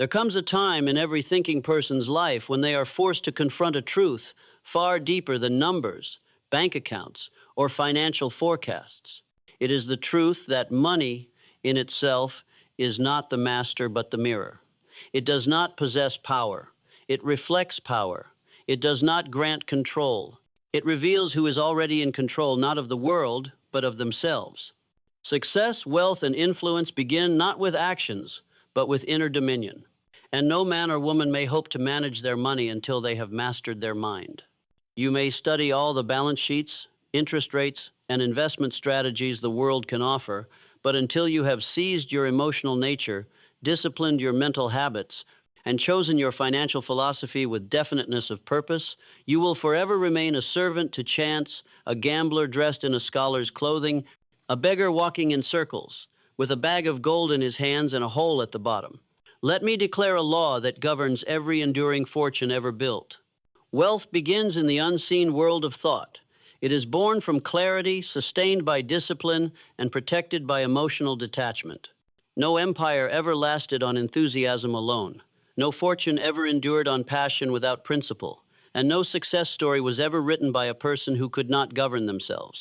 There comes a time in every thinking person's life when they are forced to confront a truth far deeper than numbers, bank accounts, or financial forecasts. It is the truth that money in itself is not the master but the mirror. It does not possess power. It reflects power. It does not grant control. It reveals who is already in control not of the world, but of themselves. Success, wealth, and influence begin not with actions, but with inner dominion. And no man or woman may hope to manage their money until they have mastered their mind. You may study all the balance sheets, interest rates, and investment strategies the world can offer, but until you have seized your emotional nature, disciplined your mental habits, and chosen your financial philosophy with definiteness of purpose, you will forever remain a servant to chance, a gambler dressed in a scholar's clothing, a beggar walking in circles, with a bag of gold in his hands and a hole at the bottom. Let me declare a law that governs every enduring fortune ever built. Wealth begins in the unseen world of thought. It is born from clarity, sustained by discipline, and protected by emotional detachment. No empire ever lasted on enthusiasm alone. No fortune ever endured on passion without principle. And no success story was ever written by a person who could not govern themselves.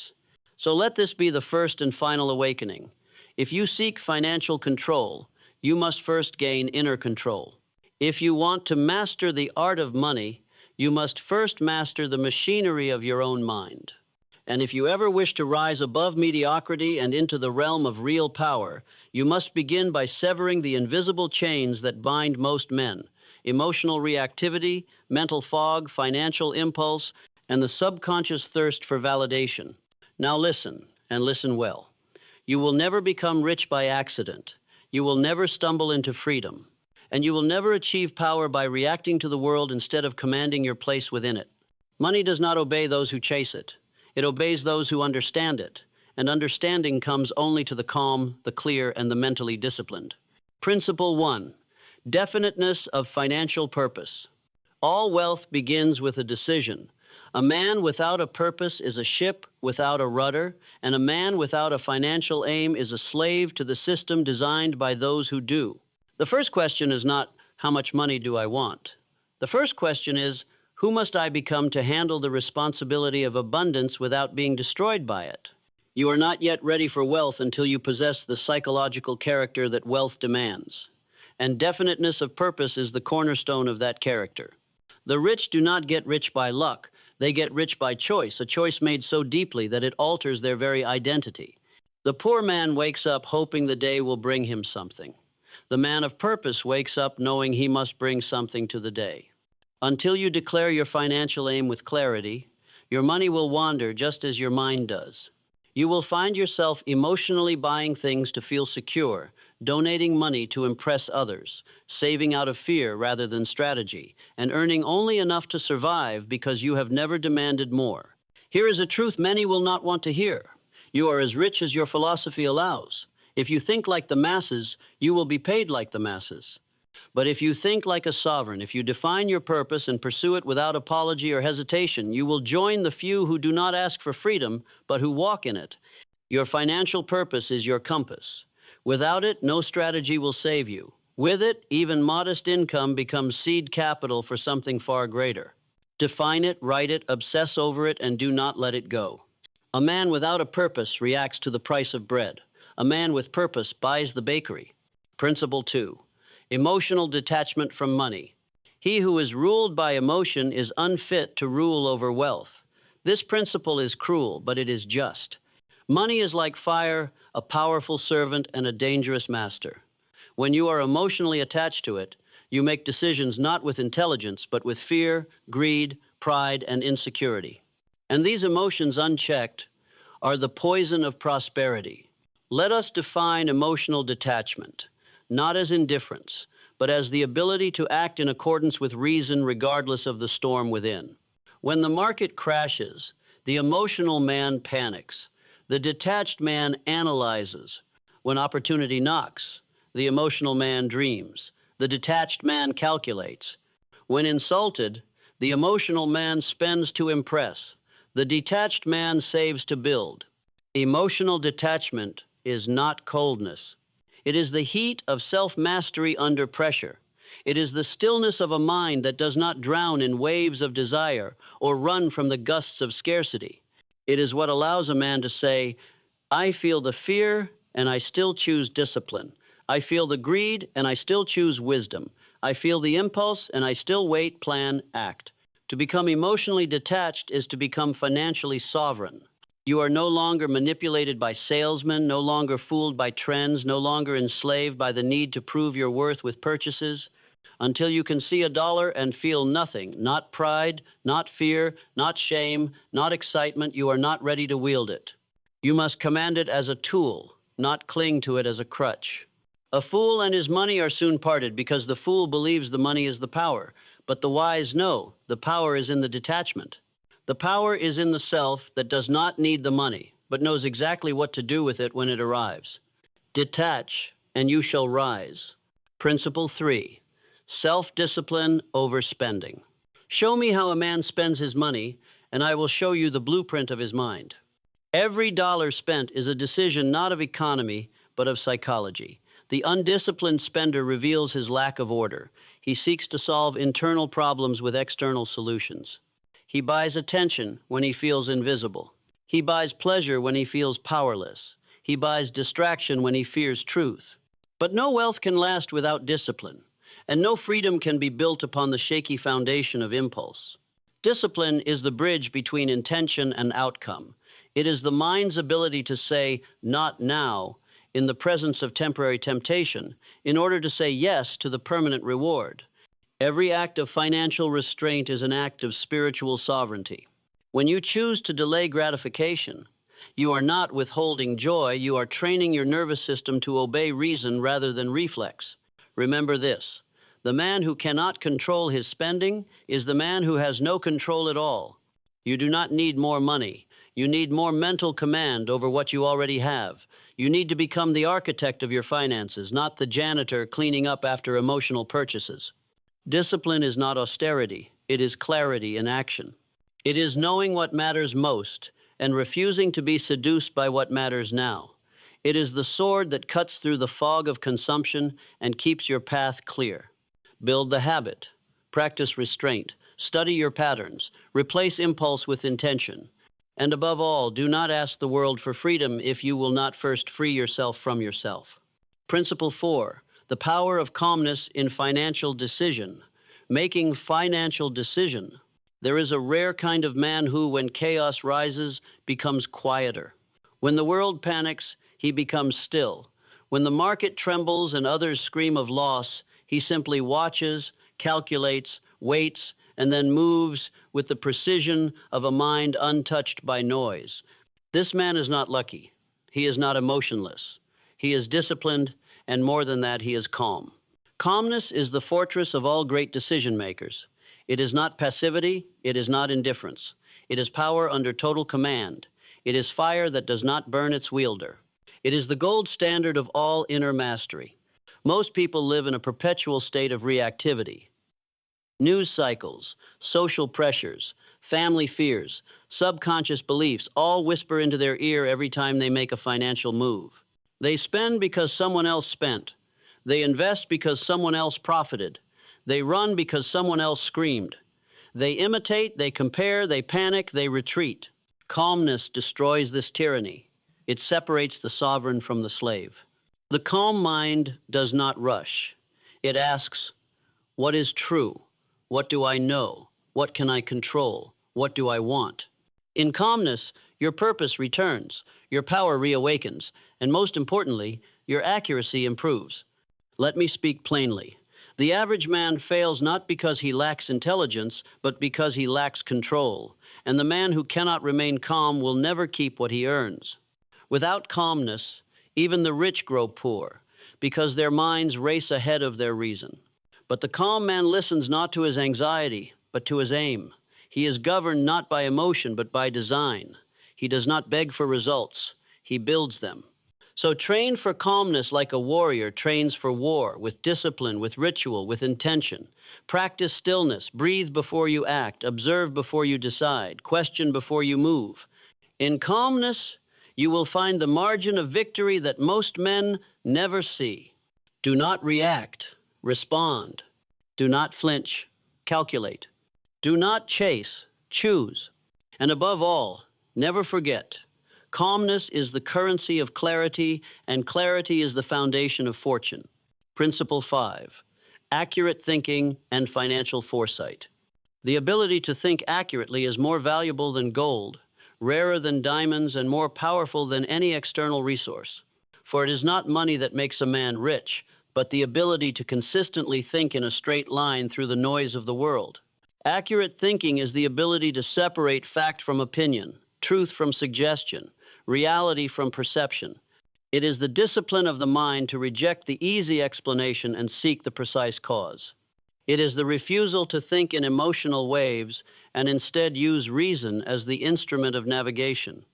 So let this be the first and final awakening. If you seek financial control, you must first gain inner control. If you want to master the art of money, you must first master the machinery of your own mind. And if you ever wish to rise above mediocrity and into the realm of real power, you must begin by severing the invisible chains that bind most men: emotional reactivity, mental fog, financial impulse, and the subconscious thirst for validation. Now listen, and listen well. You will never become rich by accident. You will never stumble into freedom. And you will never achieve power by reacting to the world instead of commanding your place within it. Money does not obey those who chase it. It obeys those who understand it. And understanding comes only to the calm, the clear, and the mentally disciplined. Principle 1. Definiteness of financial purpose. All wealth begins with a decision. A man without a purpose is a ship without a rudder, and a man without a financial aim is a slave to the system designed by those who do. The first question is not, how much money do I want? The first question is, who must I become to handle the responsibility of abundance without being destroyed by it? You are not yet ready for wealth until you possess the psychological character that wealth demands. And definiteness of purpose is the cornerstone of that character. The rich do not get rich by luck. They get rich by choice, a choice made so deeply that it alters their very identity. The poor man wakes up hoping the day will bring him something. The man of purpose wakes up knowing he must bring something to the day. Until you declare your financial aim with clarity, your money will wander just as your mind does. You will find yourself emotionally buying things to feel secure, donating money to impress others, saving out of fear rather than strategy, and earning only enough to survive because you have never demanded more. Here is a truth many will not want to hear. You are as rich as your philosophy allows. If you think like the masses, you will be paid like the masses. But if you think like a sovereign, if you define your purpose and pursue it without apology or hesitation, you will join the few who do not ask for freedom, but who walk in it. Your financial purpose is your compass. Without it, no strategy will save you. With it, even modest income becomes seed capital for something far greater. Define it, write it, obsess over it, and do not let it go. A man without a purpose reacts to the price of bread. A man with purpose buys the bakery. Principle 2. Emotional detachment from money. He who is ruled by emotion is unfit to rule over wealth. This principle is cruel, but it is just. Money is like fire, a powerful servant and a dangerous master. When you are emotionally attached to it, you make decisions not with intelligence, but with fear, greed, pride, and insecurity. And these emotions unchecked are the poison of prosperity. Let us define emotional detachment, not as indifference, but as the ability to act in accordance with reason regardless of the storm within. When the market crashes, the emotional man panics. The detached man analyzes. When opportunity knocks, the emotional man dreams. The detached man calculates. When insulted, the emotional man spends to impress. The detached man saves to build. Emotional detachment is not coldness. It is the heat of self-mastery under pressure. It is the stillness of a mind that does not drown in waves of desire or run from the gusts of scarcity. It is what allows a man to say, I feel the fear and I still choose discipline. I feel the greed and I still choose wisdom. I feel the impulse and I still wait, plan, act. To become emotionally detached is to become financially sovereign. You are no longer manipulated by salesmen, no longer fooled by trends, no longer enslaved by the need to prove your worth with purchases. Until you can see a dollar and feel nothing, not pride, not fear, not shame, not excitement, you are not ready to wield it. You must command it as a tool, not cling to it as a crutch. A fool and his money are soon parted because the fool believes the money is the power, but the wise know the power is in the detachment. The power is in the self that does not need the money, but knows exactly what to do with it when it arrives. Detach, and you shall rise. Principle 3. Self-discipline over spending. Show me how a man spends his money, and I will show you the blueprint of his mind. Every dollar spent is a decision not of economy, but of psychology. The undisciplined spender reveals his lack of order. He seeks to solve internal problems with external solutions. He buys attention when he feels invisible. He buys pleasure when he feels powerless. He buys distraction when he fears truth. But no wealth can last without discipline, and no freedom can be built upon the shaky foundation of impulse. Discipline is the bridge between intention and outcome. It is the mind's ability to say, not now, in the presence of temporary temptation, in order to say yes to the permanent reward. Every act of financial restraint is an act of spiritual sovereignty. When you choose to delay gratification, you are not withholding joy, you are training your nervous system to obey reason rather than reflex. Remember this, the man who cannot control his spending is the man who has no control at all. You do not need more money. You need more mental command over what you already have. You need to become the architect of your finances, not the janitor cleaning up after emotional purchases. Discipline is not austerity, it is clarity in action. It is knowing what matters most and refusing to be seduced by what matters now. It is the sword that cuts through the fog of consumption and keeps your path clear. Build the habit, practice restraint, study your patterns, replace impulse with intention. And above all, do not ask the world for freedom if you will not first free yourself from yourself. Principle 4. The power of calmness in financial decision. Making financial decision. There is a rare kind of man who, when chaos rises, becomes quieter. When the world panics, he becomes still. When the market trembles and others scream of loss, he simply watches, calculates, waits, and then moves with the precision of a mind untouched by noise. This man is not lucky. He is not emotionless. He is disciplined, and more than that, he is calm. Calmness is the fortress of all great decision makers. It is not passivity, it is not indifference. It is power under total command. It is fire that does not burn its wielder. It is the gold standard of all inner mastery. Most people live in a perpetual state of reactivity. News cycles, social pressures, family fears, subconscious beliefs all whisper into their ear every time they make a financial move. They spend because someone else spent. They invest because someone else profited. They run because someone else screamed. They imitate, they compare, they panic, they retreat. Calmness destroys this tyranny. It separates the sovereign from the slave. The calm mind does not rush. It asks, what is true? What do I know? What can I control? What do I want? In calmness, your purpose returns, your power reawakens, and most importantly, your accuracy improves. Let me speak plainly. The average man fails not because he lacks intelligence, but because he lacks control. And the man who cannot remain calm will never keep what he earns. Without calmness, even the rich grow poor, because their minds race ahead of their reason. But the calm man listens not to his anxiety, but to his aim. He is governed not by emotion, but by design. He does not beg for results. He builds them. So train for calmness like a warrior trains for war, with discipline, with ritual, with intention. Practice stillness, breathe before you act, observe before you decide, question before you move. In calmness, you will find the margin of victory that most men never see. Do not react, respond. Do not flinch. Calculate. Do not chase. Choose. And above all, never forget, calmness is the currency of clarity, and clarity is the foundation of fortune. Principle 5. Accurate thinking and financial foresight. The ability to think accurately is more valuable than gold, rarer than diamonds, and more powerful than any external resource. For it is not money that makes a man rich, but the ability to consistently think in a straight line through the noise of the world. Accurate thinking is the ability to separate fact from opinion, truth from suggestion, reality from perception. It is the discipline of the mind to reject the easy explanation and seek the precise cause. It is the refusal to think in emotional waves and instead use reason as the instrument of navigation.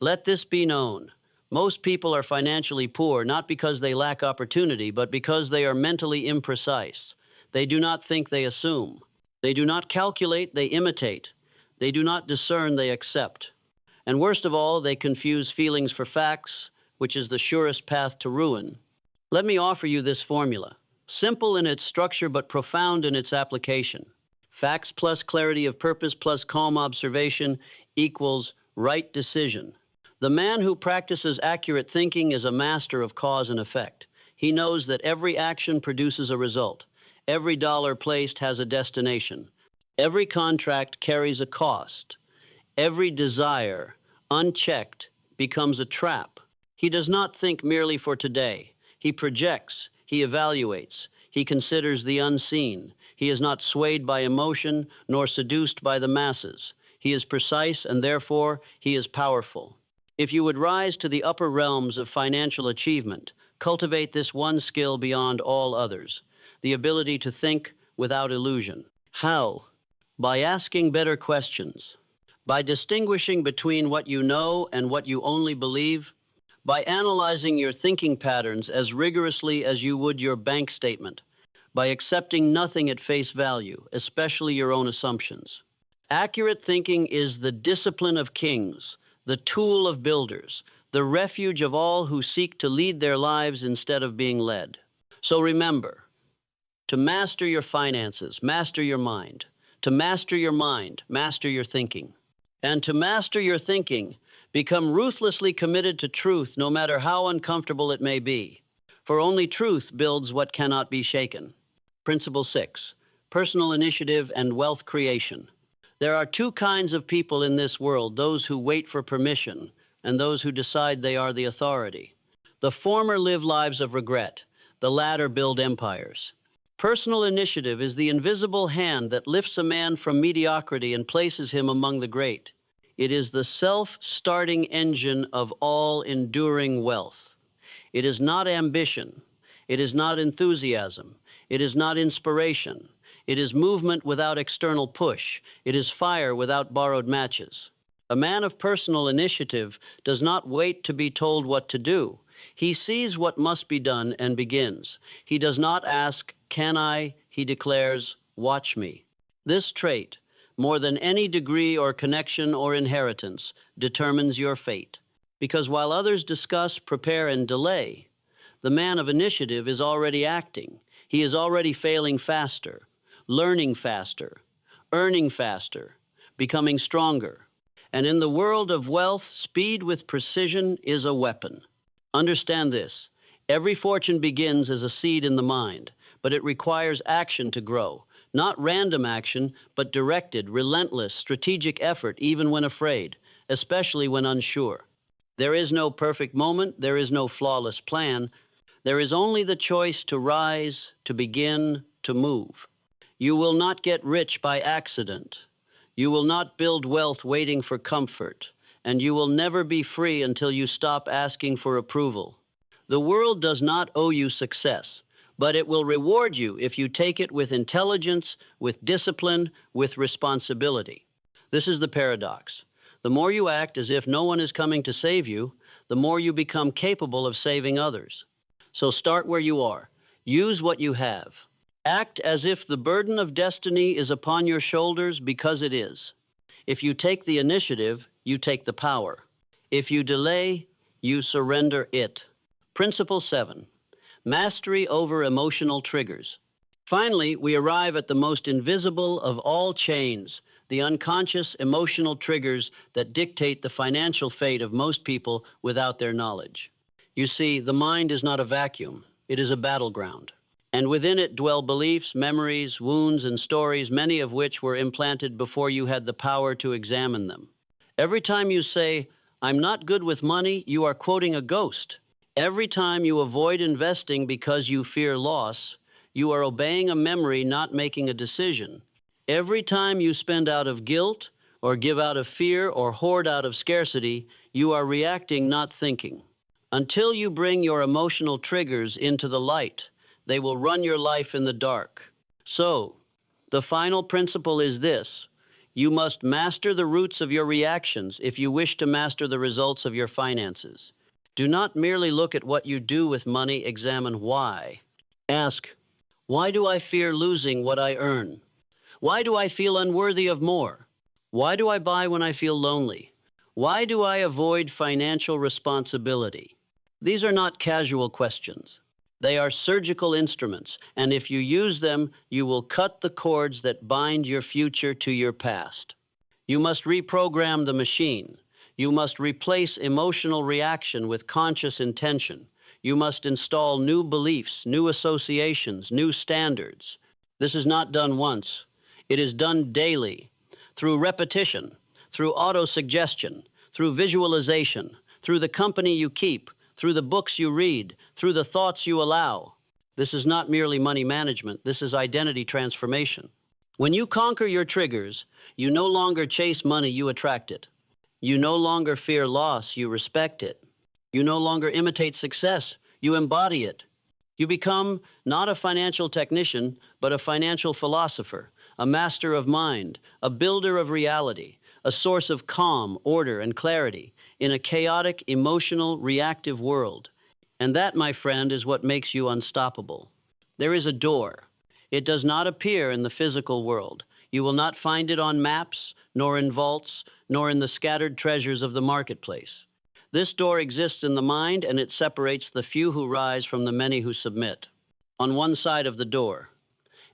Let this be known. Most people are financially poor not because they lack opportunity, but because they are mentally imprecise. They do not think, they assume. They do not calculate, they imitate. They do not discern, they accept. And worst of all, they confuse feelings for facts, which is the surest path to ruin. Let me offer you this formula, simple in its structure but profound in its application. Facts plus clarity of purpose plus calm observation equals right decision. The man who practices accurate thinking is a master of cause and effect. He knows that every action produces a result. Every dollar placed has a destination. Every contract carries a cost. Every desire, unchecked, becomes a trap. He does not think merely for today. He projects, he evaluates, he considers the unseen. He is not swayed by emotion nor seduced by the masses. He is precise and therefore he is powerful. If you would rise to the upper realms of financial achievement, cultivate this one skill beyond all others, the ability to think without illusion. How? By asking better questions, by distinguishing between what you know and what you only believe, by analyzing your thinking patterns as rigorously as you would your bank statement, by accepting nothing at face value, especially your own assumptions. Accurate thinking is the discipline of kings, the tool of builders, the refuge of all who seek to lead their lives instead of being led. So remember, to master your finances, master your mind. To master your mind, master your thinking. And to master your thinking, become ruthlessly committed to truth no matter how uncomfortable it may be. For only truth builds what cannot be shaken. Principle 6, personal initiative and wealth creation. There are two kinds of people in this world, those who wait for permission and those who decide they are the authority. The former live lives of regret, the latter build empires. Personal initiative is the invisible hand that lifts a man from mediocrity and places him among the great. It is the self-starting engine of all enduring wealth. It is not ambition. It is not enthusiasm. It is not inspiration. It is movement without external push. It is fire without borrowed matches. A man of personal initiative does not wait to be told what to do. He sees what must be done and begins. He does not ask, "Can I?" He declares, "Watch me." This trait, more than any degree or connection or inheritance, determines your fate. Because while others discuss, prepare, and delay, the man of initiative is already acting. He is already failing faster, learning faster, earning faster, becoming stronger. And in the world of wealth, speed with precision is a weapon. Understand this. Every fortune begins as a seed in the mind, but it requires action to grow. Not random action, but directed, relentless, strategic effort, even when afraid, especially when unsure. There is no perfect moment. There is no flawless plan. There is only the choice to rise, to begin, to move. You will not get rich by accident. You will not build wealth waiting for comfort, and you will never be free until you stop asking for approval. The world does not owe you success, but it will reward you if you take it with intelligence, with discipline, with responsibility. This is the paradox. The more you act as if no one is coming to save you, the more you become capable of saving others. So start where you are. Use what you have. Act as if the burden of destiny is upon your shoulders, because it is. If you take the initiative, you take the power. If you delay, you surrender it. Principle 7, mastery over emotional triggers. Finally, we arrive at the most invisible of all chains, the unconscious emotional triggers that dictate the financial fate of most people without their knowledge. You see, the mind is not a vacuum, it is a battleground. And within it dwell beliefs, memories, wounds, and stories, many of which were implanted before you had the power to examine them. Every time you say, "I'm not good with money," you are quoting a ghost. Every time you avoid investing because you fear loss, you are obeying a memory, not making a decision. Every time you spend out of guilt, or give out of fear, or hoard out of scarcity, you are reacting, not thinking. Until you bring your emotional triggers into the light, they will run your life in the dark. So, the final principle is this: you must master the roots of your reactions if you wish to master the results of your finances. Do not merely look at what you do with money, examine why. Ask, why do I fear losing what I earn? Why do I feel unworthy of more? Why do I buy when I feel lonely? Why do I avoid financial responsibility? These are not casual questions. They are surgical instruments, and if you use them, you will cut the cords that bind your future to your past. You must reprogram the machine. You must replace emotional reaction with conscious intention. You must install new beliefs, new associations, new standards. This is not done once. It is done daily, through repetition, through autosuggestion, through visualization, through the company you keep, through the books you read, through the thoughts you allow. This is not merely money management. This is identity transformation. When you conquer your triggers, you no longer chase money, you attract it. You no longer fear loss, you respect it. You no longer imitate success, you embody it. You become not a financial technician, but a financial philosopher, a master of mind, a builder of reality, a source of calm, order, and clarity in a chaotic, emotional, reactive world. And that, my friend, is what makes you unstoppable. There is a door. It does not appear in the physical world. You will not find it on maps, nor in vaults, nor in the scattered treasures of the marketplace. This door exists in the mind, and it separates the few who rise from the many who submit. On one side of the door,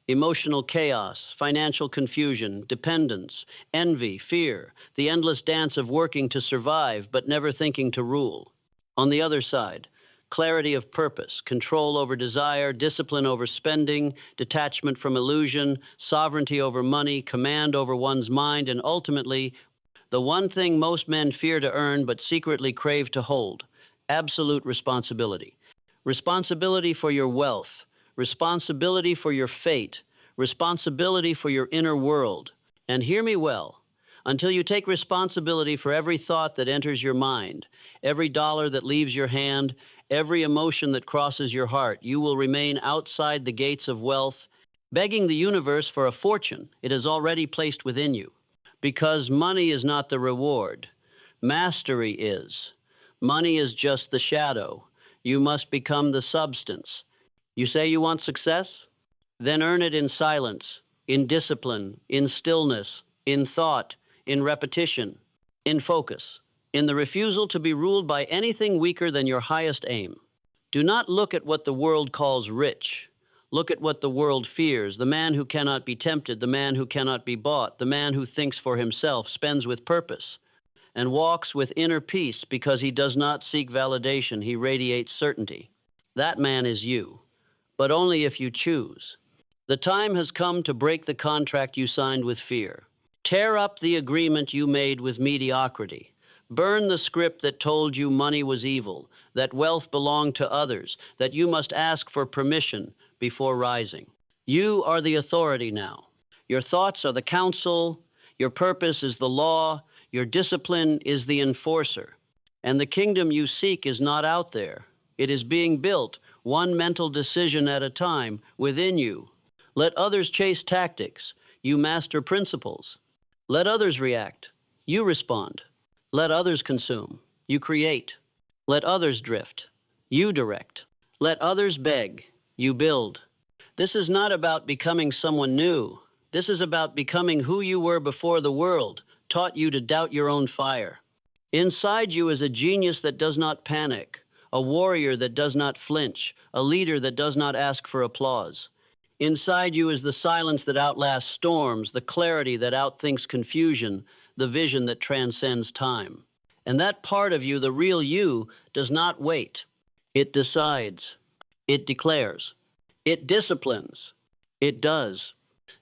emotional chaos, financial confusion, dependence, envy, fear, the endless dance of working to survive but never thinking to rule. On the other side, clarity of purpose, control over desire, discipline over spending, detachment from illusion, sovereignty over money, command over one's mind, and ultimately, the one thing most men fear to earn but secretly crave to hold: absolute responsibility. Responsibility for your wealth, responsibility for your fate, responsibility for your inner world. And hear me well, until you take responsibility for every thought that enters your mind, every dollar that leaves your hand, every emotion that crosses your heart, you will remain outside the gates of wealth, begging the universe for a fortune it has already placed within you. Because money is not the reward. Mastery is. Money is just the shadow. You must become the substance. You say you want success? Then earn it in silence, in discipline, in stillness, in thought, in repetition, in focus, in the refusal to be ruled by anything weaker than your highest aim. Do not look at what the world calls rich. Look at what the world fears: the man who cannot be tempted, the man who cannot be bought, the man who thinks for himself, spends with purpose, and walks with inner peace because he does not seek validation, he radiates certainty. That man is you, but only if you choose. The time has come to break the contract you signed with fear. Tear up the agreement you made with mediocrity. Burn the script that told you money was evil, that wealth belonged to others, that you must ask for permission before rising. You are the authority now. Your thoughts are the counsel, your purpose is the law, your discipline is the enforcer. And the kingdom you seek is not out there. It is being built, one mental decision at a time, within you. Let others chase tactics. You master principles. Let others react. You respond. Let others consume. You create. Let others drift. You direct. Let others beg. You build. This is not about becoming someone new. This is about becoming who you were before the world taught you to doubt your own fire. Inside you is a genius that does not panic, a warrior that does not flinch, a leader that does not ask for applause. Inside you is the silence that outlasts storms, the clarity that outthinks confusion, the vision that transcends time. And that part of you, the real you, does not wait. It decides. It declares. It disciplines. It does.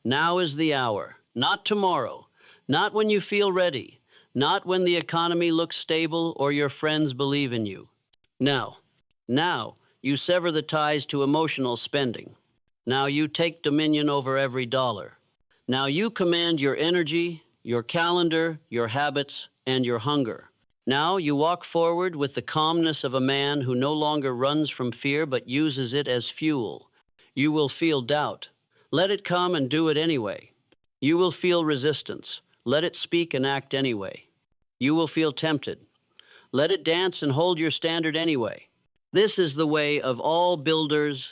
Now is the hour, not tomorrow, not when you feel ready, not when the economy looks stable or your friends believe in you. Now, now, you sever the ties to emotional spending. Now you take dominion over every dollar. Now you command your energy, your calendar, your habits, and your hunger. Now you walk forward with the calmness of a man who no longer runs from fear but uses it as fuel. You will feel doubt. Let it come and do it anyway. You will feel resistance. Let it speak and act anyway. You will feel tempted. Let it dance and hold your standard anyway. This is the way of all builders,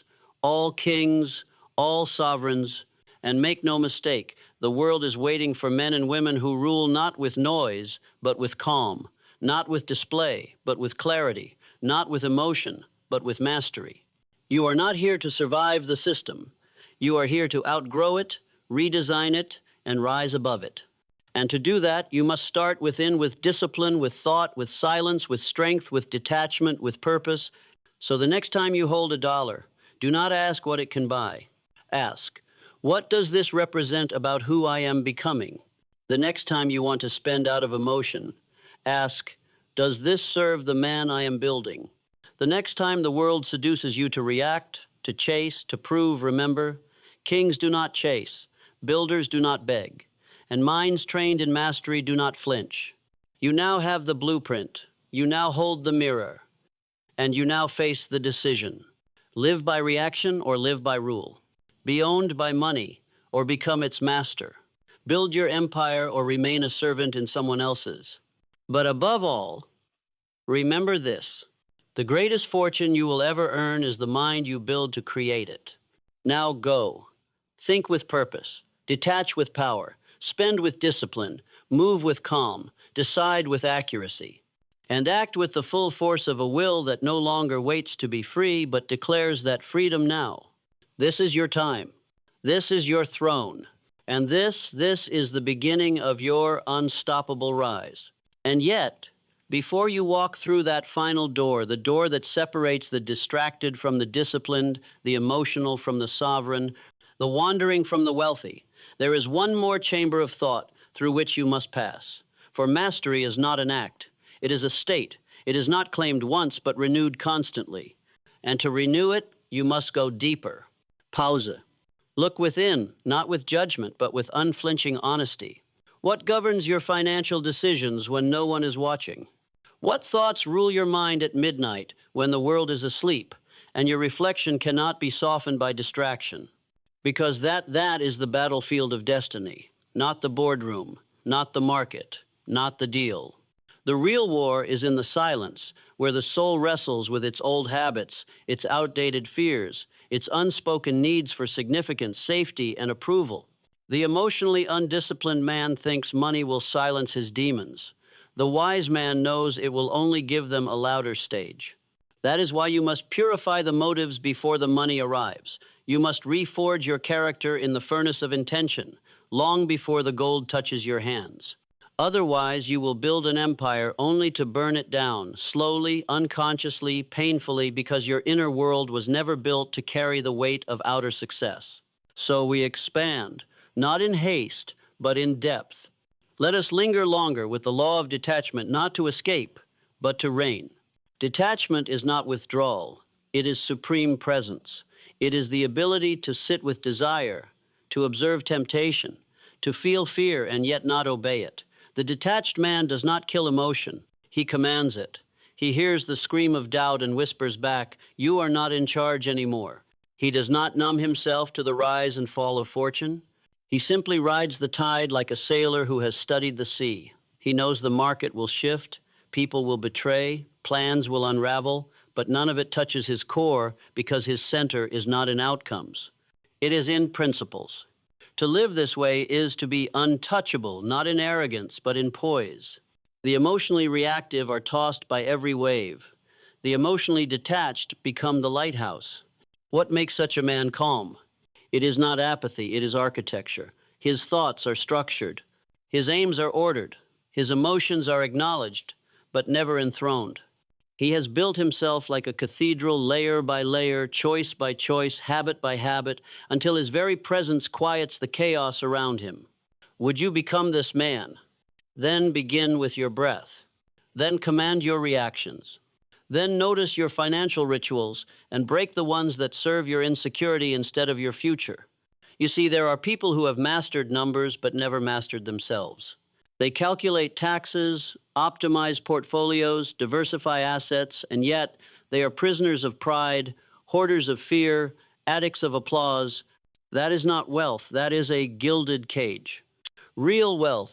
all kings, all sovereigns, and make no mistake, the world is waiting for men and women who rule not with noise, but with calm, not with display, but with clarity, not with emotion, but with mastery. You are not here to survive the system. You are here to outgrow it, redesign it, and rise above it. And to do that, you must start within with discipline, with thought, with silence, with strength, with detachment, with purpose. So the next time you hold a dollar, do not ask what it can buy. Ask, what does this represent about who I am becoming? The next time you want to spend out of emotion, ask, does this serve the man I am building? The next time the world seduces you to react, to chase, to prove, remember, kings do not chase, builders do not beg, and minds trained in mastery do not flinch. You now have the blueprint, you now hold the mirror, and you now face the decision. Live by reaction or live by rule. Be owned by money or become its master. Build your empire or remain a servant in someone else's. But above all, remember this. The greatest fortune you will ever earn is the mind you build to create it. Now go. Think with purpose. Detach with power. Spend with discipline. Move with calm. Decide with accuracy. And act with the full force of a will that no longer waits to be free, but declares that freedom now. This is your time. This is your throne. And this is the beginning of your unstoppable rise. And yet, before you walk through that final door, the door that separates the distracted from the disciplined, the emotional from the sovereign, the wandering from the wealthy, there is one more chamber of thought through which you must pass. For mastery is not an act. It is a state. It is not claimed once, but renewed constantly. And to renew it, you must go deeper. Pause. Look within, not with judgment, but with unflinching honesty. What governs your financial decisions when no one is watching? What thoughts rule your mind at midnight when the world is asleep and your reflection cannot be softened by distraction? Because that is the battlefield of destiny, not the boardroom, not the market, not the deal. The real war is in the silence, where the soul wrestles with its old habits, its outdated fears, its unspoken needs for significance, safety, and approval. The emotionally undisciplined man thinks money will silence his demons. The wise man knows it will only give them a louder stage. That is why you must purify the motives before the money arrives. You must reforge your character in the furnace of intention, long before the gold touches your hands. Otherwise, you will build an empire only to burn it down, slowly, unconsciously, painfully, because your inner world was never built to carry the weight of outer success. So we expand, not in haste, but in depth. Let us linger longer with the law of detachment, not to escape, but to reign. Detachment is not withdrawal. It is supreme presence. It is the ability to sit with desire, to observe temptation, to feel fear and yet not obey it. The detached man does not kill emotion. He commands it. He hears the scream of doubt and whispers back, "You are not in charge anymore." He does not numb himself to the rise and fall of fortune. He simply rides the tide like a sailor who has studied the sea. He knows the market will shift, people will betray, plans will unravel, but none of it touches his core because his center is not in outcomes. It is in principles. To live this way is to be untouchable, not in arrogance, but in poise. The emotionally reactive are tossed by every wave. The emotionally detached become the lighthouse. What makes such a man calm? It is not apathy, it is architecture. His thoughts are structured. His aims are ordered. His emotions are acknowledged, but never enthroned. He has built himself like a cathedral, layer by layer, choice by choice, habit by habit, until his very presence quiets the chaos around him. Would you become this man? Then begin with your breath. Then command your reactions. Then notice your financial rituals and break the ones that serve your insecurity instead of your future. You see, there are people who have mastered numbers but never mastered themselves. They calculate taxes, optimize portfolios, diversify assets, and yet they are prisoners of pride, hoarders of fear, addicts of applause. That is not wealth, that is a gilded cage. Real wealth,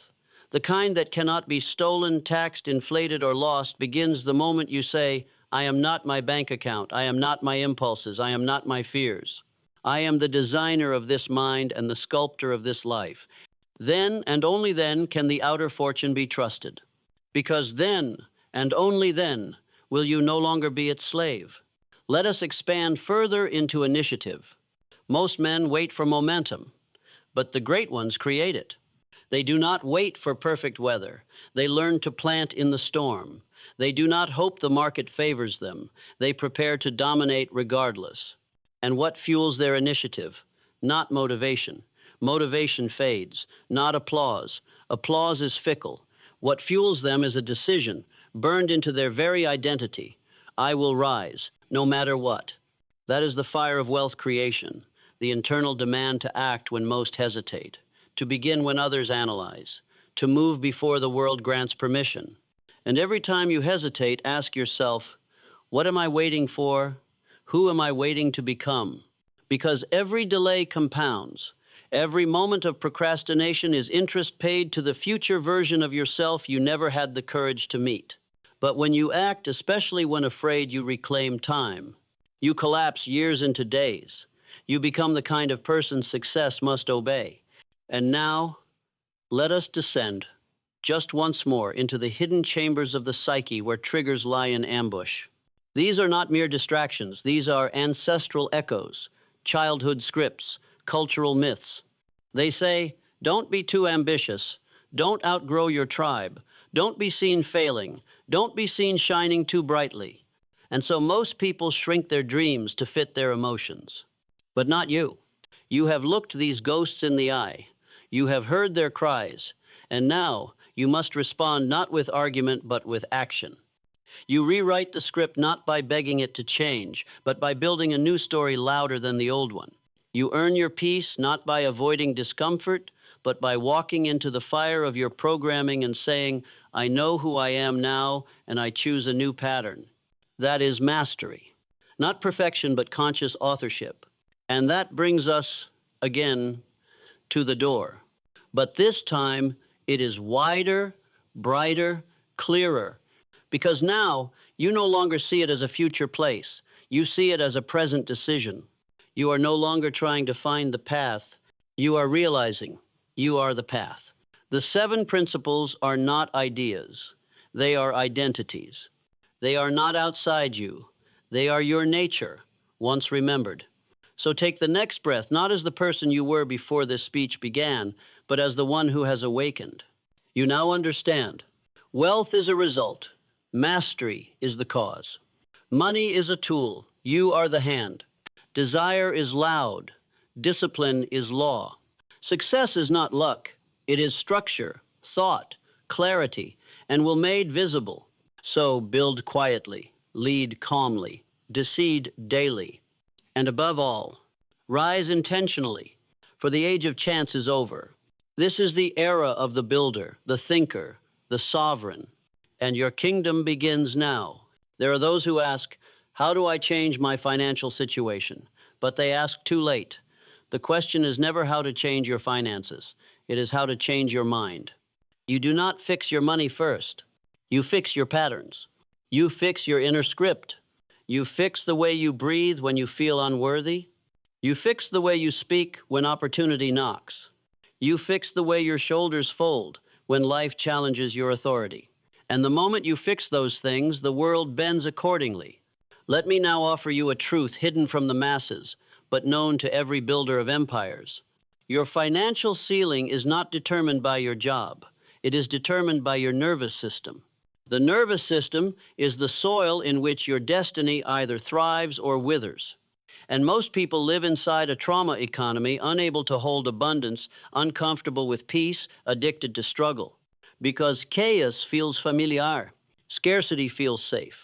the kind that cannot be stolen, taxed, inflated, or lost, begins the moment you say, I am not my bank account, I am not my impulses, I am not my fears. I am the designer of this mind and the sculptor of this life. Then and only then can the outer fortune be trusted. Because then and only then will you no longer be its slave. Let us expand further into initiative. Most men wait for momentum, but the great ones create it. They do not wait for perfect weather. They learn to plant in the storm. They do not hope the market favors them. They prepare to dominate regardless. And what fuels their initiative? Not motivation. Motivation fades, not applause. Applause is fickle. What fuels them is a decision, burned into their very identity. I will rise, no matter what. That is the fire of wealth creation, the internal demand to act when most hesitate, to begin when others analyze, to move before the world grants permission. And every time you hesitate, ask yourself, what am I waiting for? Who am I waiting to become? Because every delay compounds. Every moment of procrastination is interest paid to the future version of yourself you never had the courage to meet. But when you act, especially when afraid, you reclaim time. You collapse years into days. You become the kind of person success must obey. And now, let us descend, just once more, into the hidden chambers of the psyche where triggers lie in ambush. These are not mere distractions. These are ancestral echoes, childhood scripts, cultural myths. They say, don't be too ambitious. Don't outgrow your tribe. Don't be seen failing. Don't be seen shining too brightly. And so most people shrink their dreams to fit their emotions. But not you. You have looked these ghosts in the eye. You have heard their cries. And now you must respond not with argument, but with action. You rewrite the script not by begging it to change, but by building a new story louder than the old one. You earn your peace not by avoiding discomfort, but by walking into the fire of your programming and saying, I know who I am now, and I choose a new pattern. That is mastery. Not perfection, but conscious authorship. And that brings us, again, to the door. But this time, it is wider, brighter, clearer. Because now, you no longer see it as a future place. You see it as a present decision. You are no longer trying to find the path. You are realizing you are the path. The 7 principles are not ideas. They are identities. They are not outside you. They are your nature, once remembered. So take the next breath, not as the person you were before this speech began, but as the one who has awakened. You now understand. Wealth is a result. Mastery is the cause. Money is a tool. You are the hand. Desire is loud. Discipline is law. Success is not luck. It is structure, thought, clarity, and will made visible. So build quietly, lead calmly, decide daily, and above all, rise intentionally, for the age of chance is over. This is the era of the builder, the thinker, the sovereign, and your kingdom begins now. There are those who ask, how do I change my financial situation? But they ask too late. The question is never how to change your finances. It is how to change your mind. You do not fix your money first. You fix your patterns. You fix your inner script. You fix the way you breathe when you feel unworthy. You fix the way you speak when opportunity knocks. You fix the way your shoulders fold when life challenges your authority. And the moment you fix those things, the world bends accordingly. Let me now offer you a truth hidden from the masses, but known to every builder of empires. Your financial ceiling is not determined by your job. It is determined by your nervous system. The nervous system is the soil in which your destiny either thrives or withers. And most people live inside a trauma economy, unable to hold abundance, uncomfortable with peace, addicted to struggle. Because chaos feels familiar, scarcity feels safe,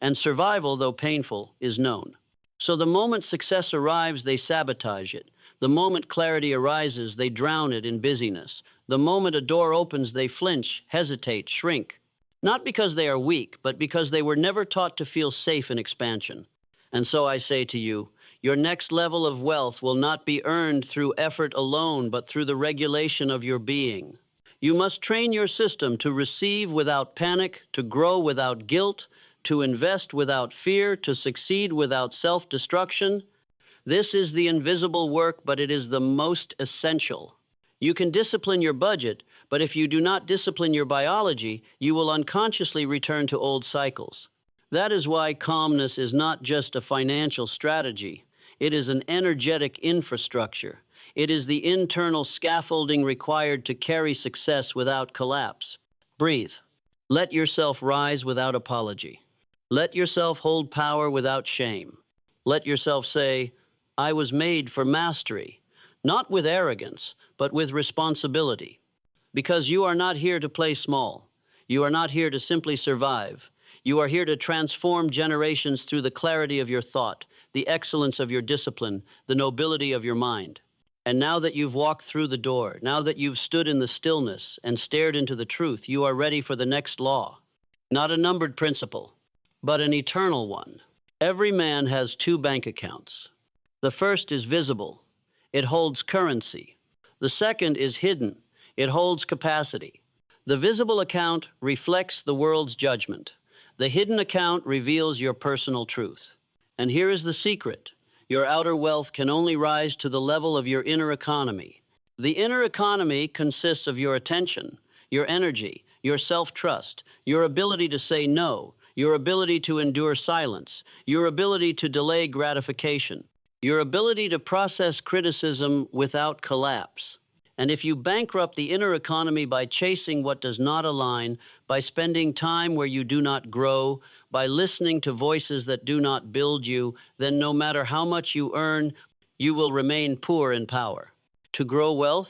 and survival, though painful, is known. So the moment success arrives, they sabotage it. The moment clarity arises, they drown it in busyness. The moment a door opens, they flinch, hesitate, shrink. Not because they are weak, but because they were never taught to feel safe in expansion. And so I say to you, your next level of wealth will not be earned through effort alone, but through the regulation of your being. You must train your system to receive without panic, to grow without guilt, to invest without fear, to succeed without self-destruction. This is the invisible work, but it is the most essential. You can discipline your budget, but if you do not discipline your biology, you will unconsciously return to old cycles. That is why calmness is not just a financial strategy. It is an energetic infrastructure. It is the internal scaffolding required to carry success without collapse. Breathe. Let yourself rise without apology. Let yourself hold power without shame. Let yourself say, I was made for mastery, not with arrogance, but with responsibility. Because you are not here to play small. You are not here to simply survive. You are here to transform generations through the clarity of your thought, the excellence of your discipline, the nobility of your mind. And now that you've walked through the door, now that you've stood in the stillness and stared into the truth, you are ready for the next law. Not a numbered principle, but an eternal one. Every man has two bank accounts. The first is visible. It holds currency. The second is hidden. It holds capacity. The visible account reflects the world's judgment. The hidden account reveals your personal truth. And here is the secret. Your outer wealth can only rise to the level of your inner economy. The inner economy consists of your attention, your energy, your self-trust, your ability to say no, your ability to endure silence, your ability to delay gratification, your ability to process criticism without collapse. And if you bankrupt the inner economy by chasing what does not align, by spending time where you do not grow, by listening to voices that do not build you, then no matter how much you earn, you will remain poor in power. To grow wealth,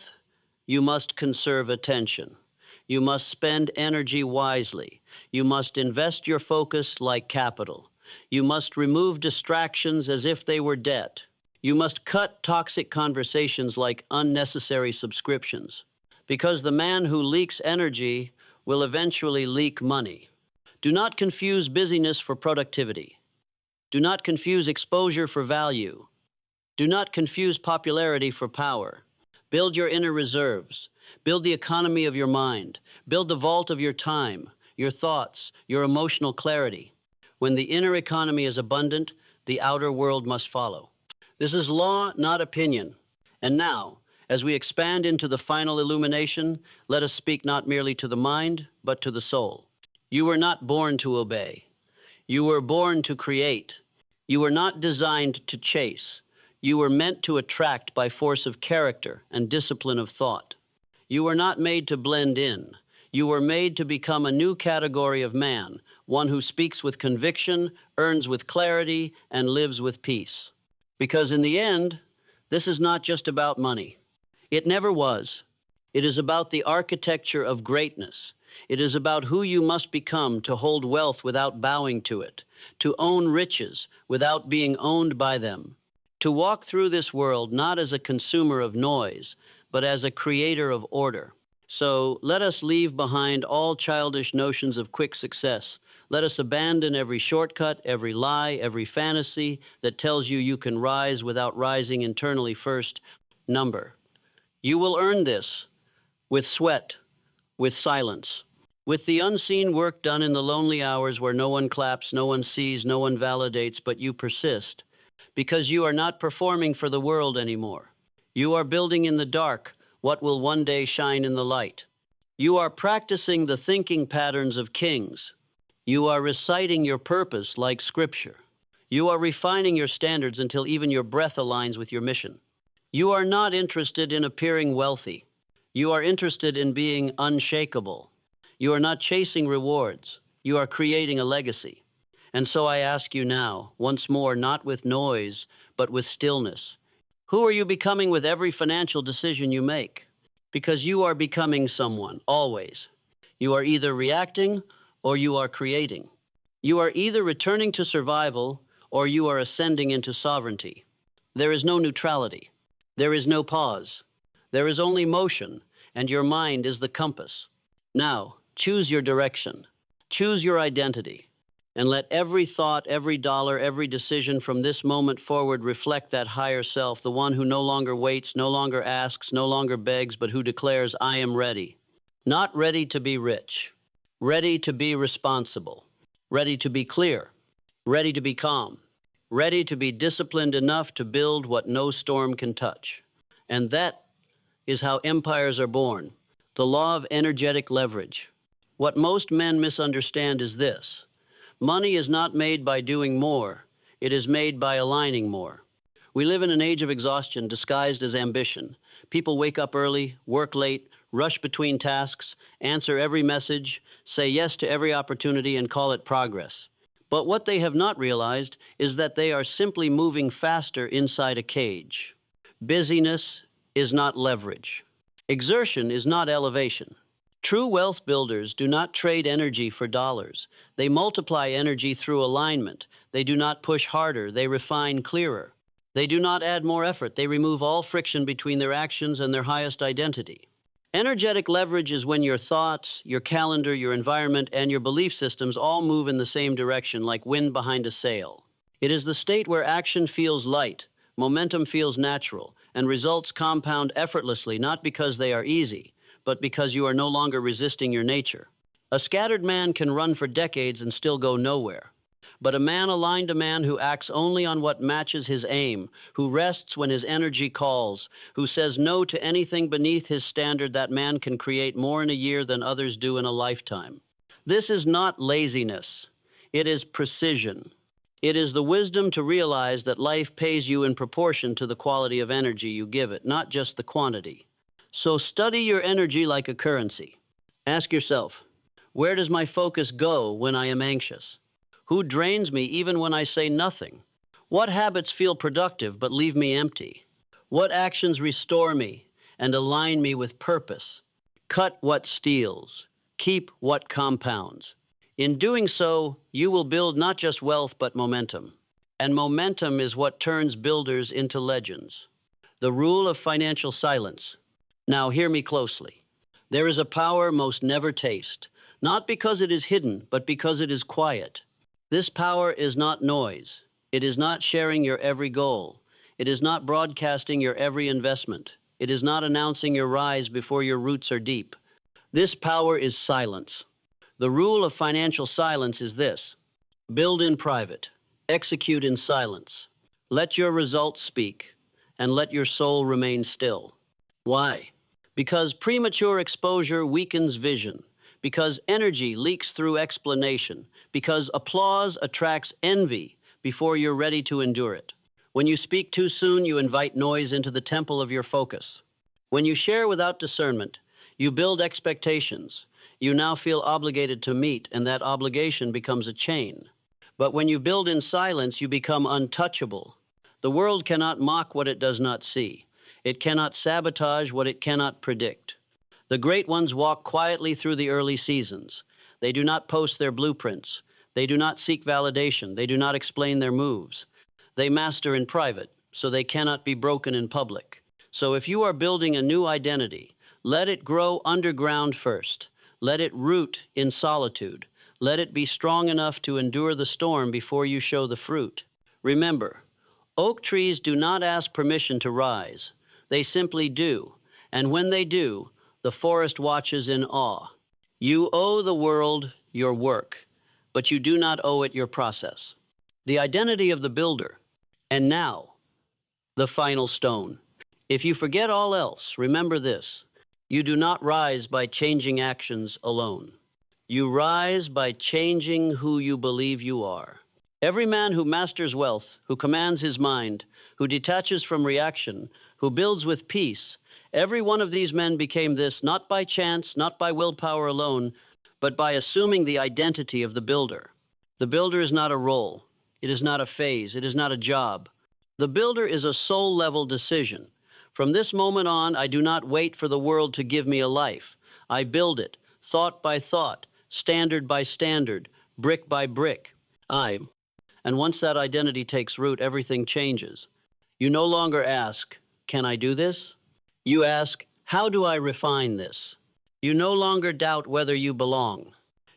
you must conserve attention. You must spend energy wisely. You must invest your focus like capital. You must remove distractions as if they were debt. You must cut toxic conversations like unnecessary subscriptions, because the man who leaks energy will eventually leak money. Do not confuse busyness for productivity. Do not confuse exposure for value. Do not confuse popularity for power. Build your inner reserves. Build the economy of your mind. Build the vault of your time, your thoughts, your emotional clarity. When the inner economy is abundant, the outer world must follow. This is law, not opinion. And now, as we expand into the final illumination, let us speak not merely to the mind, but to the soul. You were not born to obey. You were born to create. You were not designed to chase. You were meant to attract by force of character and discipline of thought. You were not made to blend in. You were made to become a new category of man, one who speaks with conviction, earns with clarity, and lives with peace. Because in the end, this is not just about money. It never was. It is about the architecture of greatness. It is about who you must become to hold wealth without bowing to it, to own riches without being owned by them, to walk through this world not as a consumer of noise, but as a creator of order. So let us leave behind all childish notions of quick success. Let us abandon every shortcut, every lie, every fantasy that tells you you can rise without rising internally first. Number. You will earn this with sweat, with silence, with the unseen work done in the lonely hours where no one claps, no one sees, no one validates, but you persist. Because you are not performing for the world anymore. You are building in the dark what will one day shine in the light. You are practicing the thinking patterns of kings. You are reciting your purpose like scripture. You are refining your standards until even your breath aligns with your mission. You are not interested in appearing wealthy. You are interested in being unshakable. You are not chasing rewards. You are creating a legacy. And so I ask you now, once more, not with noise, but with stillness. Who are you becoming with every financial decision you make? Because you are becoming someone, always. You are either reacting or you are creating. You are either returning to survival or you are ascending into sovereignty. There is no neutrality. There is no pause. There is only motion, and your mind is the compass. Now, choose your direction. Choose your identity. And let every thought, every dollar, every decision from this moment forward reflect that higher self, the one who no longer waits, no longer asks, no longer begs, but who declares, I am ready. Not ready to be rich, ready to be responsible, ready to be clear, ready to be calm, ready to be disciplined enough to build what no storm can touch. And that is how empires are born, the law of energetic leverage. What most men misunderstand is this. Money is not made by doing more. It is made by aligning more. We live in an age of exhaustion disguised as ambition. People wake up early, work late, rush between tasks, answer every message, say yes to every opportunity, and call it progress. But what they have not realized is that they are simply moving faster inside a cage. Busyness is not leverage. Exertion is not elevation. True wealth builders do not trade energy for dollars. They multiply energy through alignment. They do not push harder. They refine clearer. They do not add more effort. They remove all friction between their actions and their highest identity. Energetic leverage is when your thoughts, your calendar, your environment, and your belief systems all move in the same direction like wind behind a sail. It is the state where action feels light, momentum feels natural, and results compound effortlessly, not because they are easy, but because you are no longer resisting your nature. A scattered man can run for decades and still go nowhere. But a man aligned, a man who acts only on what matches his aim, who rests when his energy calls, who says no to anything beneath his standard, that man can create more in a year than others do in a lifetime. This is not laziness. It is precision. It is the wisdom to realize that life pays you in proportion to the quality of energy you give it, not just the quantity. So study your energy like a currency. Ask yourself, where does my focus go when I am anxious? Who drains me even when I say nothing? What habits feel productive but leave me empty? What actions restore me and align me with purpose? Cut what steals. Keep what compounds. In doing so, you will build not just wealth but momentum. And momentum is what turns builders into legends. The rule of financial silence. Now hear me closely. There is a power most never taste, not because it is hidden, but because it is quiet. This power is not noise. It is not sharing your every goal. It is not broadcasting your every investment. It is not announcing your rise before your roots are deep. This power is silence. The rule of financial silence is this: build in private, execute in silence. Let your results speak, and let your soul remain still. Why? Because premature exposure weakens vision. Because energy leaks through explanation, because applause attracts envy before you're ready to endure it. When you speak too soon, you invite noise into the temple of your focus. When you share without discernment, you build expectations you now feel obligated to meet, and that obligation becomes a chain. But when you build in silence, you become untouchable. The world cannot mock what it does not see. It cannot sabotage what it cannot predict. The great ones walk quietly through the early seasons. They do not post their blueprints. They do not seek validation. They do not explain their moves. They master in private, so they cannot be broken in public. So if you are building a new identity, let it grow underground first. Let it root in solitude. Let it be strong enough to endure the storm before you show the fruit. Remember, oak trees do not ask permission to rise. They simply do. And when they do, the forest watches in awe. You owe the world your work, but you do not owe it your process. The identity of the builder. And now, the final stone. If you forget all else, remember this: you do not rise by changing actions alone. You rise by changing who you believe you are. Every man who masters wealth, who commands his mind, who detaches from reaction, who builds with peace, every one of these men became this not by chance, not by willpower alone, but by assuming the identity of the builder. The builder is not a role. It is not a phase. It is not a job. The builder is a soul-level decision. From this moment on, I do not wait for the world to give me a life. I build it, thought by thought, standard by standard, brick by brick. And once that identity takes root, everything changes. You no longer ask, can I do this? You ask, how do I refine this? You no longer doubt whether you belong.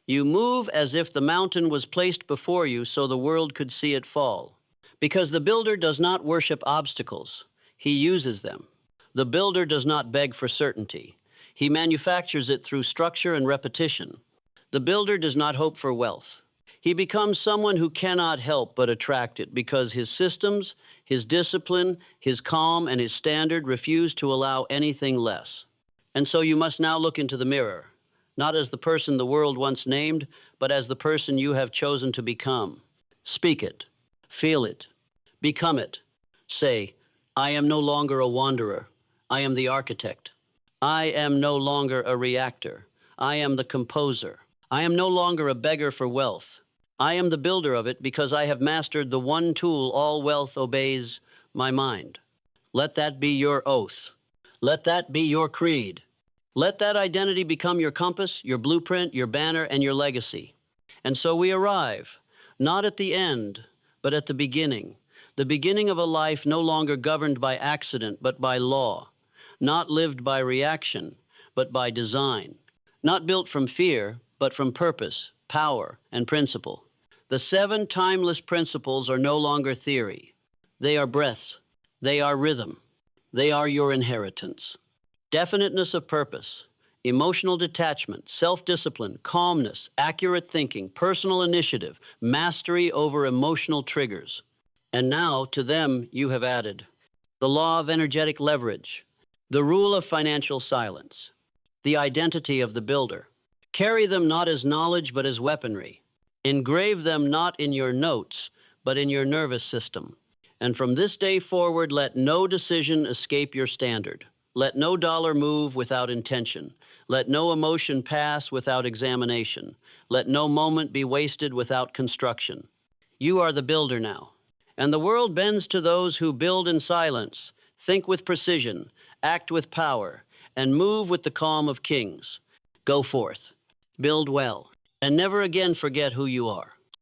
You move as if the mountain was placed before you so the world could see it fall. Because the builder does not worship obstacles, he uses them. The builder does not beg for certainty. He manufactures it through structure and repetition. The builder does not hope for wealth. He becomes someone who cannot help but attract it because his systems, his discipline, his calm, and his standard refuse to allow anything less. And so you must now look into the mirror, not as the person the world once named, but as the person you have chosen to become. Speak it, feel it, become it. Say, I am no longer a wanderer. I am the architect. I am no longer a reactor. I am the composer. I am no longer a beggar for wealth. I am the builder of it because I have mastered the one tool all wealth obeys, my mind. Let that be your oath. Let that be your creed. Let that identity become your compass, your blueprint, your banner, and your legacy. And so we arrive, not at the end, but at the beginning of a life no longer governed by accident, but by law, not lived by reaction, but by design, not built from fear, but from purpose, power, and principle. The 7 timeless principles are no longer theory. They are breaths. They are rhythm. They are your inheritance. Definiteness of purpose, emotional detachment, self-discipline, calmness, accurate thinking, personal initiative, mastery over emotional triggers. And now, to them, you have added the law of energetic leverage, the rule of financial silence, the identity of the builder. Carry them not as knowledge, but as weaponry. Engrave them not in your notes, but in your nervous system. And from this day forward, let no decision escape your standard. Let no dollar move without intention. Let no emotion pass without examination. Let no moment be wasted without construction. You are the builder now. And the world bends to those who build in silence, think with precision, act with power, and move with the calm of kings. Go forth, build well, and never again forget who you are.